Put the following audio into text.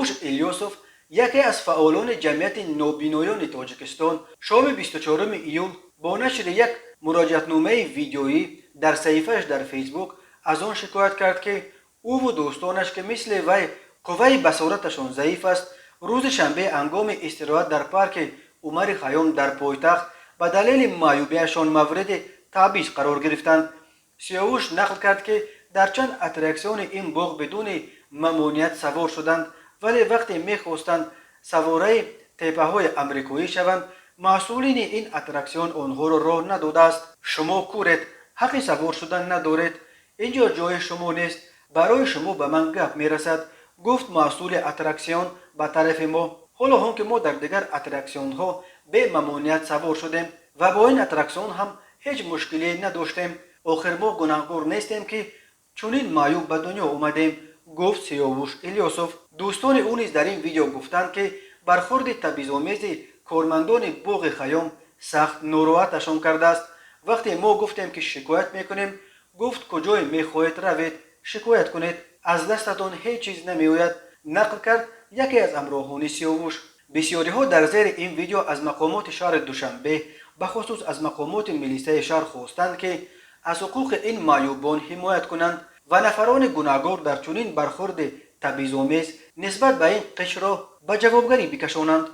سیاوش الیاسوف یکی از فعالان جمعیت نابینایان تاجیکستان شام 24 ایول با نشر یک مراجعتنامه ویدیویی در صفحه‌اش در فیسبوک از آن شکایت کرد که او و دوستانش که مثل وی قوه بصارتشان ضعیف است روز شنبه هنگام استراحت در پارک عمر خیام در پایتخت به دلیل معیوبیشان مورد تبعیض قرار گرفتند. سیاوش نقل کرد که در چند اترکسیون این باغ بدون ممنوعیت سوار شدند، ولی وقتی میخواستند سواره تپه‌های امریکایی شوند مسئولین این اترکسیون آنها را راه نداده است. شما کورید، حق سوار شدن ندارید، اینجا جای شما نیست، برای شما به من گپ میرسد، گفت مسئول اترکسیون به طرف ما. حالا هم که ما در دیگر اترکسیون ها به ممنوعیت سوار شدیم و با این اترکسیون هم هیچ مشکلی نداشتیم، آخر ما گناهکار نیستیم که چنین معیوب به دنیا اومدیم، گفت سیاوش الیاسوف. دوستان او نیز در این ویدیو گفتند که برخورد تبعیض‌آمیز کارمندان باغ خیام سخت ناراحتشان کرده است. وقتی ما گفتیم که شکایت میکنیم، گفت کجای میخواهید روید، شکایت کنید، از دستتان هیچ چیز نمیآید، نقل کرد یکی از همراهان سیاوش. بسیاری ها در زیر این ویدیو از مقامات شهر دوشنبه به خصوص از مقامات ملیسه شهر خواستند که از حقوق این معیوبان حمایت کنند و نفران گناهکار در چنین برخورد تبعیض‌آمیز نسبت به این قشر را به جوابگری بکشانند.